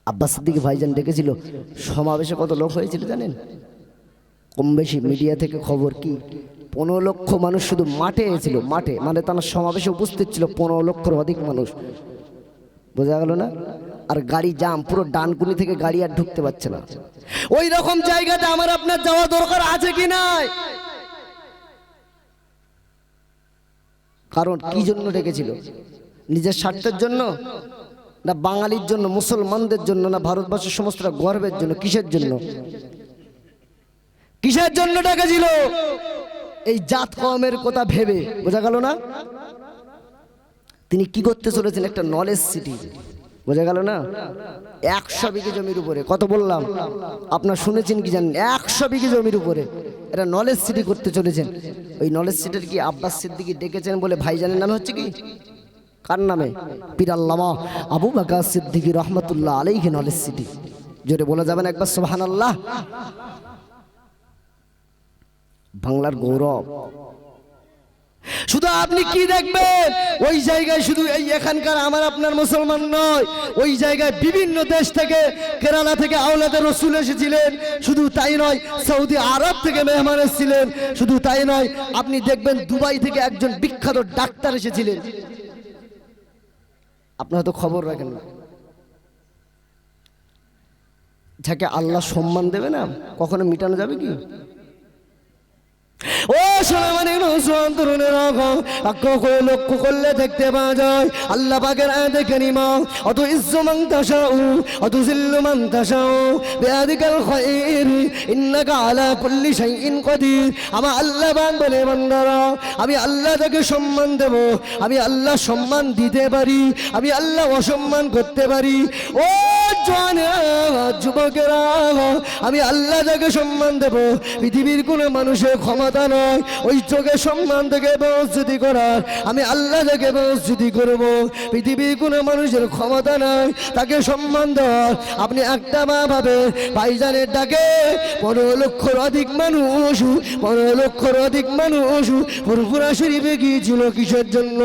আব্বাস সিদ্দিকী ভাইজান ডেকেছিল, সমাবেশে কত লোক হয়েছিল জানেন? কম বেশি মিডিয়া থেকে খবর কি 15 লক্ষ মানুষ শুধু মাঠে এসেছিল, মাঠে মানে তার সমাবেশে উপস্থিত ছিল 15 লক্ষের অধিক মানুষ। বোঝা গেল না? আর গাড়ি জাম, পুরো ডানকুনি থেকে গাড়ি আর ঢুকতে পারছে না। ওই রকম জায়গাতে আমার আপনার যাওয়া দরকার আছে কি নাই? কারণ কি জন্য ডেকেছিল? নিজের স্বার্থের জন্য, না বাঙালির জন্য, মুসলমানদের জন্য, না ভারতবর্ষের সমস্ত গর্বের জন্য? কিসের জন্য? কিসের জন্য ডেকেছিল? এই জাত কমের কথা ভেবে। বোঝা গেল না? তিনি কি করতে চলেছেন? একটা নলেজ সিটি। বোঝা গেল না? 100 বিঘে জমির উপরে, কত বললাম আপনার শুনেছেন কি জানেন? 100 বিঘে জমির উপরে এটা নলেজ সিটি করতে চলেছেন। ওই নলেজ সিটির কি আব্বাস সিদ্দিকী ডেকেছেন বলে ভাইজানের নাম হচ্ছে কি? কার নামে? পীর আল্লামা আবু বকর সিদ্দিকী রহমতুল্লাহ আলাইহি নলেজ সিটি। জোরে বলা যাবেন একবার সুবহানাল্লাহ? বাংলার গৌরব। শুধু আপনি কি দেখবেন ওই জায়গায়? শুধু এই এখানকার আমার আপনার মুসলমান নয়, ওই জায়গায় বিভিন্ন দেশ থেকে, কেরালা থেকে আওলাদে রসুল এসেছিলেন। শুধু তাই নয়, সৌদি আরব থেকে মেহমান এসেছিলেন। শুধু তাই নয়, আপনি দেখবেন দুবাই থেকে একজন বিখ্যাত ডাক্তার এসেছিলেন। আপনারা তো খবর রাখেন না। যাকে আল্লাহ সম্মান দেবে না, কখনো মিটানো যাবে কি? ও সোনামানি মুসলমান তরুণেরা, লক্ষ্য করলে দেখতে পাওয়া যায় আল্লাহ পাকের আয়াতে কারিমা, অত ইজ্জু মান তাশাউ অত জিল্লু মান তাশাউ বিয়াদিকাল খায়র ইন্নাকা আলা কুল্লি শাইইন কাদির। আমার আল্লাহ পাক বলে, বান্দারা আমি আল্লাহ তাকে সম্মান দেব, আমি আল্লাহ সম্মান দিতে পারি, আমি আল্লাহ অসম্মান করতে পারি। ও জওয়ানেরা, যুবকেরা, আমি আল্লাহ তাকে সম্মান দেব। পৃথিবীর কোনো মানুষের ক্ষমতা নয় ওই চোখে সম্মান থেকে বেইজ্জতি করার। আমি আল্লাহ থেকে বেইজ্জতি করব। পৃথিবীর কোনো মানুষের ক্ষমতা নয় তাকে সম্মান দেওয়ার। আপনি একটা মা ভাবে ভাইজানের ডাকে 15 লক্ষের অধিক মানুষ, 15 লক্ষের অধিক মানুষ ফুরফুরা শরীফে গিয়েছিল। কিসের জন্য?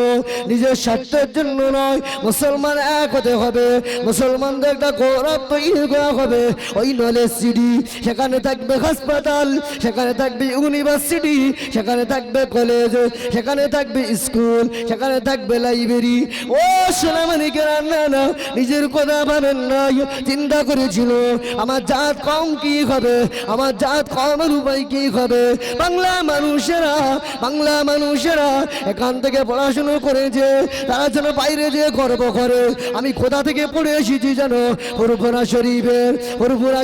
নিজের স্বার্থের জন্য নয়। মুসলমান এক হতে হবে, মুসলমানদের একটা গৌরব তৈরি করা হবে। ওই নলেজ সিটি, সেখানে থাকবে হাসপাতাল, সেখানে থাকবে ইউনিভার্সিটি, সেখানে থাকবে কলেজ, সেখানে থাকবে স্কুল, সেখানে থাকবে লাইব্রেরি। ও সোনামানিকেরা, না না, নিজের কথা ভাবেন না। চিন্তা করেছিল আমার জাত কম কি হবে, আমার জাত কমের উপায় কি হবে। বাংলা মানুষেরা এখান থেকে পড়াশুনো করেছে, তারা যেন বাইরে যেয়ে গর্ব করে। আমি কোথা থেকে পড়ে এসেছি জানো? ফুরফুরা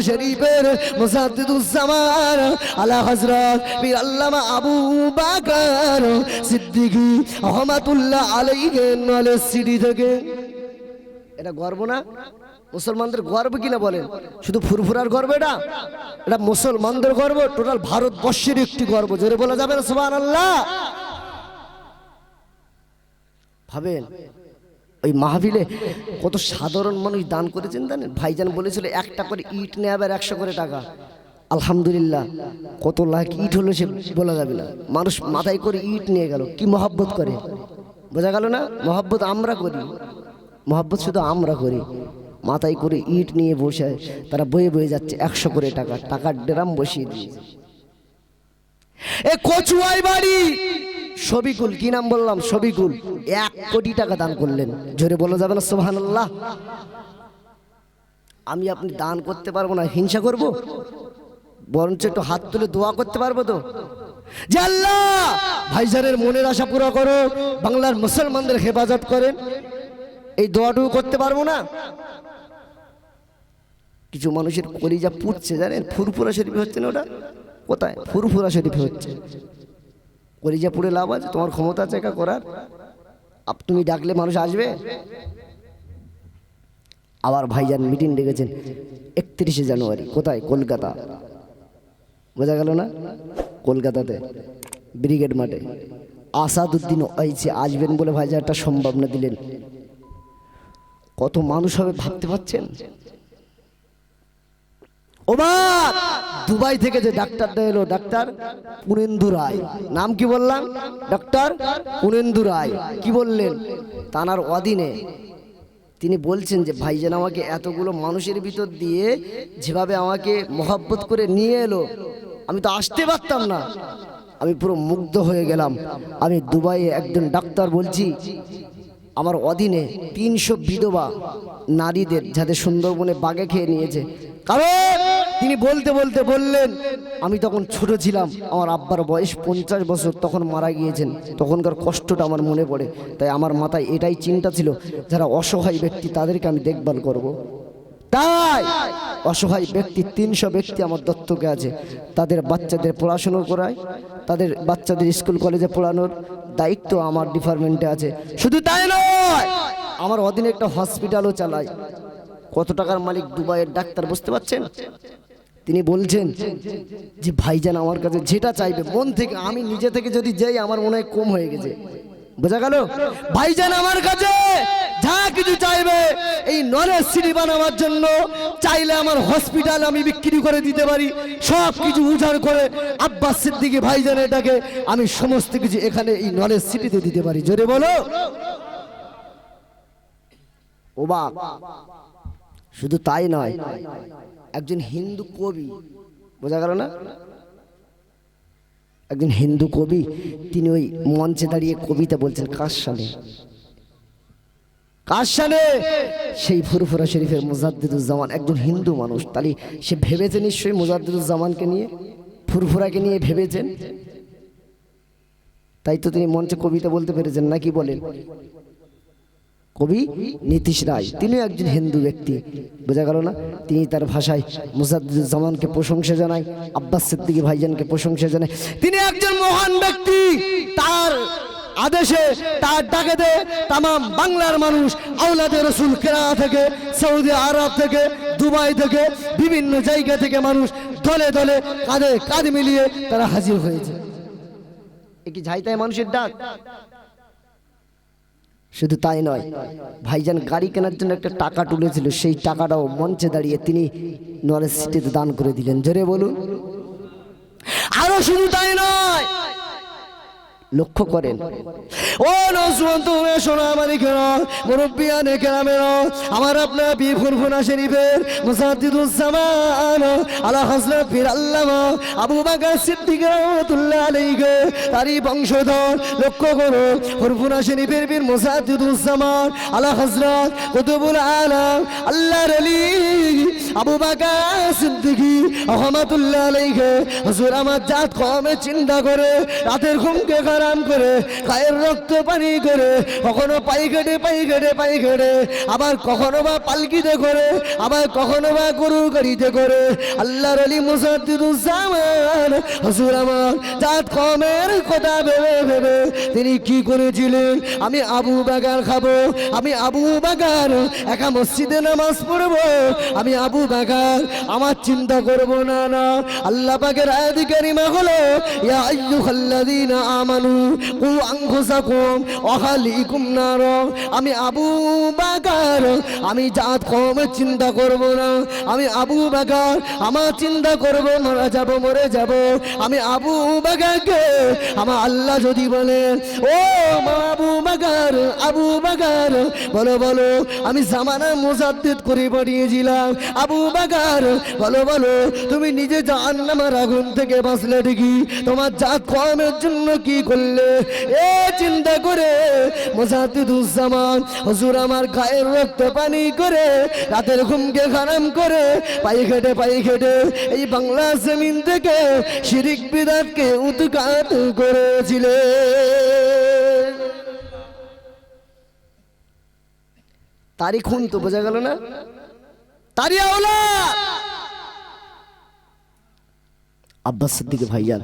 শরীফের মুসাদ্দিদুজ্জামান আলা হযরত পীর আল্লামা আবু বকর সিদ্দিকী রহমাতুল্লাহ আলাইহি নলেজ সিটি থেকে। এটা গর্ব না? মুসলমানদের গর্ব কিনা বলেন? শুধু ফুরফুরার গর্ব? এটা মুসলমানদের গর্ব, টোটাল ভারতবর্ষের একটি গর্ব। জোরে বলা যাবে না সুবহানাল্লাহ? ভাবেন ওই মাহফিলে কত সাধারণ মানুষ দান করেছেন জানেন? ভাইজান বলেছিল একটা করে ইট নেয়, আবার 100 করে টাকা। আলহামদুলিল্লাহ, কত লাখ ইট হলো সে বলা যাবে না। মানুষ মাথায় করে ইট নিয়ে গেল, কি মহব্বত করে। বোঝা গেল না? মহব্বত আমরা করি, মহব্বত শুধু আমরা করি। মাথায় করে ইট নিয়ে বসে তারা বয়ে বয়ে যাচ্ছে 100 করে টাকা, টাকার ড্রাম বসিয়ে দিয়েছে। এ কচুয়াই বাড়ি শফিকুল, কি নাম বললাম? শফিকুল 1 কোটি টাকা দান করলেন। জোরে বলা যাবে না সুবহানাল্লাহ? আমি আপনি দান করতে পারবো না, হিংসা করব? বরঞ্চ একটু হাত তুলে দোয়া করতে পারবো তো, যে আল্লাহ ভাইজানের মনের আশা পুরো করো, বাংলার মুসলমানদের হেফাজত করেন। এই দোয়াটুকু করতে পারবো না? কিছু মানুষের কলিজা পুড়ছে জানেন? ফুরফুরা শরীফে হচ্ছে না ওটা? কোথায়? ফুরফুরা শরীফে হচ্ছে। কলিজা পুড়ে লাভ আছে? তোমার ক্ষমতা আছে এটা করার? তুমি ডাকলে মানুষ আসবে? আবার ভাইজান মিটিং ডেকেছেন 31শে জানুয়ারি। কোথায়? কলকাতা। বোঝা গেল না? কলকাতাতে ব্রিগেড মাঠে। আসাদুদ্দিন ওয়াইসি আসবেন বলে ভাইজান একটা সম্ভাবনা দিলেন। কত মানুষ হবে ভাবতে পারছেন? ওবার দুবাই থেকে যে ডাক্তারটা এলো, ডাক্তার পুনেন্দু রায়, নাম কি বললাম? ডাক্তার পুনেন্দু রায়। কি বললেন? তানার অধীনে তিনি বলছেন যে ভাইজান আমাকে এতগুলো মানুষের ভিতর দিয়ে যেভাবে আমাকে মহব্বত করে নিয়ে এলো, আমি তো আসতে পারতাম না। আমি পুরো মুগ্ধ হয়ে গেলাম। আমি দুবাইয়ে একজন ডাক্তার বলছি, আমার অধীনে 300 বিধবা নারীদের যাদের সুন্দরবনে বাঘে খেয়ে নিয়েছে। কারণ তিনি বলতে বলতে বললেন, আমি তখন ছোট ছিলাম, আমার আব্বার বয়স 50 বছর, তখন মারা গিয়েছেন। তখনকার কষ্টটা আমার মনে পড়ে। তাই আমার মাথায় এটাই চিন্তা ছিল, যারা অসহায় ব্যক্তি তাদেরকে আমি দেখভাল করব। তাই অসহায় ব্যক্তি 300 ব্যক্তি আমার দত্তকে আছে। তাদের বাচ্চাদের পড়াশুনো করায়, তাদের বাচ্চাদের স্কুল কলেজে পড়ানোর দায়িত্ব আমার ডিপার্টমেন্টে আছে। শুধু তাই নয়, আমার অধীনে একটা হসপিটালও চালায়। কত টাকার মালিক দুবাইয়ের ডাক্তার, বুঝতে পারছেন? তিনি বলছেন যে ভাইজান আমার কাছে যেটা চাইবে মন থেকে, আমি নিজে থেকে যদি যাই আমার মনে হয় কম হয়ে গেছে। বোঝা গেল? ভাইজান আমার কাছে যা কিছু চাইবে, এই নলেজ সিটি বানাবার জন্য চাইলে আমার হসপিটাল আমি বিক্রি করে দিতে পারি। সব কিছু উজাড় করে আব্বাস সিদ্দিকী ভাইজান এটাকে আমি সমস্ত কিছু এখানে এই নলেজ সিটিতে দিতে পারি। জোরে বলো। ও বাপ, শুধু তাই নয়, একজন হিন্দু কবি, বোঝা গেল না, একজন হিন্দু কবি, তিনি ওই মঞ্চে দাঁড়িয়ে কবিতা বলছেন। কার সালে? কার সালে? সেই ফুরফুরা শরীফের মুজাদ্দিদুজ্জামান, একজন হিন্দু মানুষ। তাহলে সে ভেবেছে নিশ্চয়ই মুজাদ্দিদুজ্জামানকে নিয়ে, ফুরফুরাকে নিয়ে ভেবেছেন। তাই তো তিনি মঞ্চে কবিতা বলতে পেরেছেন, নাকি বলেন? কবি নীতিশ রায়, তিনি একজন হিন্দু ব্যক্তি। বোঝা গেল না? তিনি তার ভাষায় মুজাদ্দিদুজ্জামানকে প্রশংসা জানায়, আব্বাস সিদ্দিকী ভাইজানকে প্রশংসা জানায়। তিনি একজন মহান ব্যক্তি। তার আদেশে, তার ডাকেতে তামাম বাংলার মানুষ, আওলাদে রসুল কেরা থেকে, সৌদি আরব থেকে, দুবাই থেকে, বিভিন্ন জায়গা থেকে মানুষ দলে দলে কাঁধে কাঁধ মিলিয়ে তারা হাজির হয়েছে। এ কি ঝাইতাই মানুষের ডাক? শুধু তাই নয়, ভাইজান গাড়ি কেনার জন্য একটা টাকা তুলেছিল, সেই টাকাটাও মঞ্চে দাঁড়িয়ে তিনি নলেজ সিটিতে দান করে দিলেন। জোরে বলুন। আরো শুধু তাই নয়, লক্ষ্য করেন, ও নজওয়ান তুমি শোনো আমার কেনা মুরব্বিয়ানে কেরামেরা, আমার আপনার পীর ফুরফুরা শরীফের মুজাদ্দিদুজ্জামান আলা হযরত পীর আল্লামা আবু বকর সিদ্দিক রাহমাতুল্লাহ আলাইহি, তারই বংশধর। লক্ষ্য করো, ফুরফুরা শরীফের পীর মুজাদ্দিদুজ্জামান আলা হযরত কুতুবুল আলাম আল্লাহর আলী আবু বকর সিদ্দিকী রাহমাতুল্লাহ আলাইহি হুজুর আমার জাত কমে চিন্তা করে, রাতের ঘুমকে আরাম করে, গায়ের রক্ত পানি করে, কখনো পাইঘাটে পাইঘাটে পাইঘাটে, আবার কখনো বা পালকিতে করে, আবার কখনো বা গরুর গাড়িতে করে, আল্লাহর আলী মুজাদ্দিদুজ্জামান হুজুর আমার জাত কমের কথা ভেবে ভেবে তিনি কি করেছিলেন? আমি আবু বকর খাবো, আমি আবু বকর একা মসজিদে নামাজ পড়বো, আমি আবু বকর আমার চিন্তা করব না। না, আল্লাহ পাকের আয়াত কারিমা হলো, ইয়া আইয়ুহাল্লাযীনা আমানু কু আনফুসাকুম ওয়া আহলিকুম নার। আমি আবু বকর আমি জাত কমের চিন্তা করব না। আমি আবু বকর আমার চিন্তা করব মারা যাব, মরে যাব। আমি আবু বকরকে আমার আল্লাহ যদি বলে, ও আবু বকর, আবু বকর বলো বলো আমি জামানার মুজাদ্দিদ করে পাঠিয়েছিলাম, আবু বকর বলো বলো তুমি নিজে জাহান্নামের আগুন থেকে বাঁচলে ঠিকই, তোমার জাত কমের জন্য কি করলে? এ চিন্তা করে মুজাদ্দিদুজ্জামান হুজুর আমার গায়ের রক্ত পানি করে, রাতের ঘুমকে হারাম করে, পাইঘাটে পাইঘাটে এই বাংলা জমিন থেকে শিরিক বিদআতকে উৎখাত করেছিলেন। তারই খুন তো, বোঝা গেল না? তারই আওলাদ আব্বাস সিদ্দিকী ভাইজান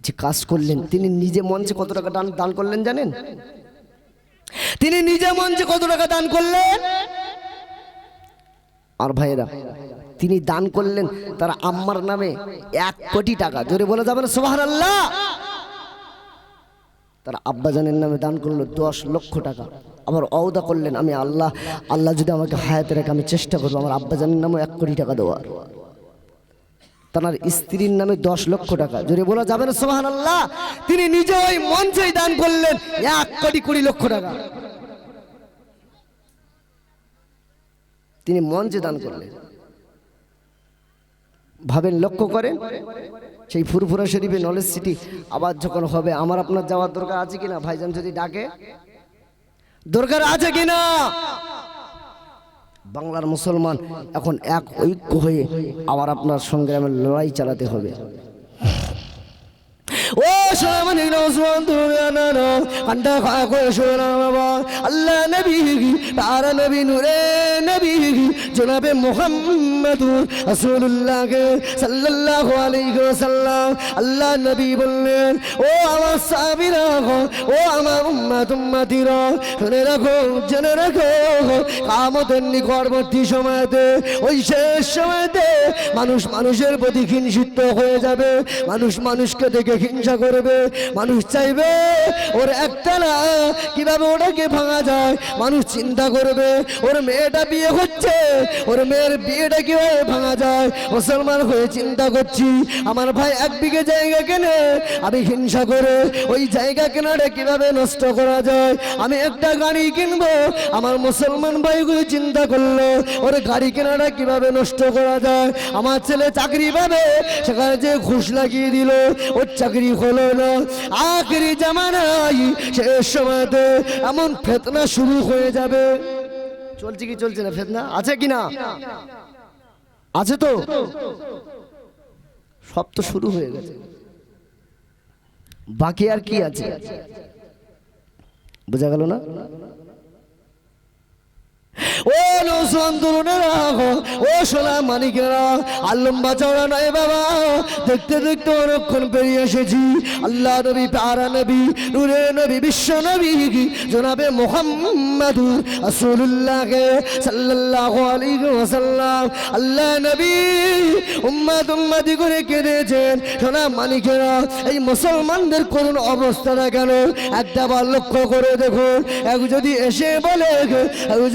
যে কাজ করলেন, তিনি নিজে মঞ্চে কত টাকা দান করলেন জানেন? তিনি নিজে মঞ্চে কত টাকা দান করলেন? আর ভাইরা, তিনি দান করলেন তার আম্মার নামে 1 কোটি টাকা। জোরে বলে যাবেন সুবহানাল্লাহ। তার আব্বাজানের নামে দান করলো 10 লক্ষ টাকা। আবার ওয়াদা করলেন, আমি আল্লাহ যদি আমাকে হায়াতে রেখে আমি চেষ্টা করবো আমার আব্বাজানের নামে 1 কোটি টাকা দেওয়ার। তার স্ত্রীর নামে 10 লক্ষ টাকা। জোরে বলা যাবে না সুবহানাল্লাহ। তিনি নিজে ওই মঞ্চেই দান করলেন 1 কোটি 20 লক্ষ টাকা। তিনি মঞ্চে দান করলেন। ভাবেন, লক্ষ্য করেন, সেই ফুরফুরা শরীফে নলেজ সিটি আবার যখন হবে, আমার আপনার যাওয়ার দরকার আছে কিনা? ভাইজান যদি ডাকে, দরকার আছে কিনা? বাংলার মুসলমান এখন এক ঐক্য হয়ে আবার আপনার সংগ্রামের লড়াই চালাতে হবে। ও সোনামণি নওজওয়ান দুনিয়ানা আন্ডা খা করে শোনা বাবা, আল্লাহ নবী তারা নবী নূরে নবী জনাবে মুহাম্মদুর রাসূলুল্লাহ সাল্লাল্লাহু আলাইহি ওয়াসাল্লাম আল্লাহ নবী বললেন, ও আমার সাহাবীরা, ও আমার উম্মতিরা, শুনে রাখো, জেনে রাখো, কিয়ামতের নিকটবর্তী সময়তে, ওই শেষ সময়তে মানুষ মানুষের প্রতি হিংসিত হয়ে যাবে, মানুষ মানুষকে দেখে হিংসা করবে, মানুষ চাইবে ওর একতলা কিভাবে ওটাকে ভাঙা যায়, মানুষ চিন্তা করবে ওর মেয়েটা বিয়ে হচ্ছে, ওর মেয়ের বিয়েটা কিভাবে ভাঙা যায়। মুসলমান হয়ে চিন্তা করছি, আমার ভাই 1 বিঘে জায়গা কেনে, আমি হিংসা করে ওই জায়গা কেনাটা কিভাবে নষ্ট করা যায়। আমি একটা গাড়ি কিনবো, আমার মুসলমান ভাইগুলো চিন্তা করলো ওর গাড়ি কেনাটা কিভাবে নষ্ট করা যায়। আমার ছেলে চাকরি পাবে, সেখানে যে ঘুষ লাগিয়ে দিল, ওর চাকরি হলো না। আখেরি জামানায় শেষ সময়তে এমন ফিতনা শুরু হয়ে যাবে। চলছে কি চলছে না ফিতনা? আছে কি না? আছে তো, সব তো শুরু হয়ে গেছে, বাকি আর কি আছে? বোঝা গেল না? ও নৌসন্দুরেরা, ও সোনা মানিকেরা, আর লম্বা চওড়া নয় বাবা, দেখতে দেখতে অনেকক্ষণ পেরিয়ে এসেছি। আল্লাহ নবী, প্যারা নবী, নূরে নবী, বিশ্ব নবী জনাবে মুহাম্মদুর রাসূলুল্লাহ সাল্লাল্লাহু আলাইহি ওয়াসাল্লাম আল্লাহ নবী উম্মতি করে কেঁদেছেন। সোনা মানিকেরা, এই মুসলমানদের করুণ অবস্থাটা কেন একটা বার লক্ষ্য করে দেখুন। এক যদি এসে বলে,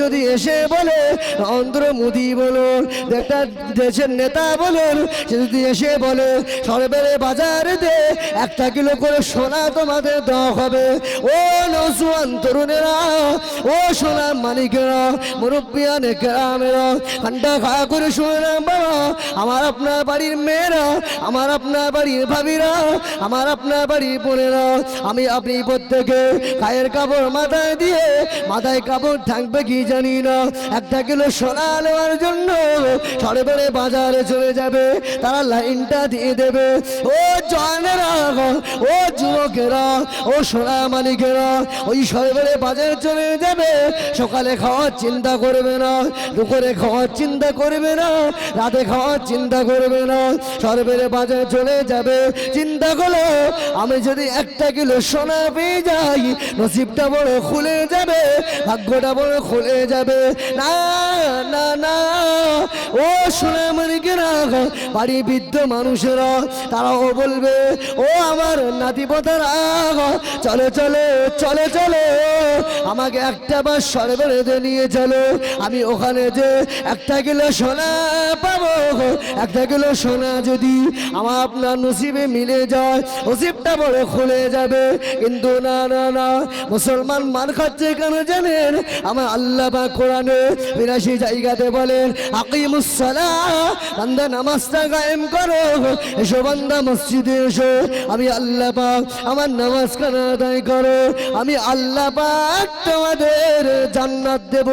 যদি এসে বলে নরেন্দ্র মোদী বলুন, একটা দেশের নেতা বলুন, সে যদি এসে বলে সরবের বাজারেতে 1 কিলো করে সোনা তোমাদের দেওয়া হবে, ও নওজওয়ান তরুণেরা, ও সোনা মানিকেরা, মুরব্বিয়ানে কেরামেরা, ঠান্ডা খাওয়া করে শুনে বাবা, আমার আপনার বাড়ির মেয়েরা, আমার আপনার বাড়ির ভাবিরা, আমার আপনার বাড়ির বোনেরা, আমি আপনি প্রত্যেকে গায়ের কাপড় মাথায় দিয়ে, মাথায় কাপড় থাকবে কি জানি না, 1 কিলো সোনা নেওয়ার জন্য সরবেরে বাজারে চলে যাবে, তারা লাইনটা দিয়ে দেবে। ও জওয়ানেরা, ও যুবকেরা, ও সোনা মালিকেরা, ওই সরবেরে বাজারে চলে যাবে, সকালে খাওয়ার চিন্তা করবে না, দুপুরে খাওয়ার চিন্তা করবে না, রাতে খাওয়ার চিন্তা করবে না, সরবেরে বাজারে চলে যাবে। চিন্তা করো, আমি যদি 1 কিলো সোনা পেয়ে যাই, নসিবটা বড় খুলে যাবে, ভাগ্যটা বড় খুলে যাবে। না না না, ও সোনা মানিকেরা, বাড়ি বৃদ্ধ মানুষেরা, তারাও বলবে, ও আমার নাতিপোতারা, চলে চলে চলে চলে, আমাকে একটা বার সরবরাহে নিয়ে চলো, আমি ওখানে যে 1 কিলো সোনা পাবো। 1 কিলো সোনা যদি আমার আপনার নসিবে মিলে যায়, নসিবটা বড় খুলে যাবে। কিন্তু না না না, মুসলমান মার খাচ্ছে কেন জানেন? আমার আল্লাহ পাক কোরআনে 82 জায়গাতে বলেন, আকিমুস সালাহ, বান্দা নামাজটা কায়েম করো, এসো বান্দা মসজিদে এসো, আমি আল্লাহ পাক আমার নামাজ কানা আদায় করো, আমি আল্লাহ পাক তোমাদের জান্নাত দেব।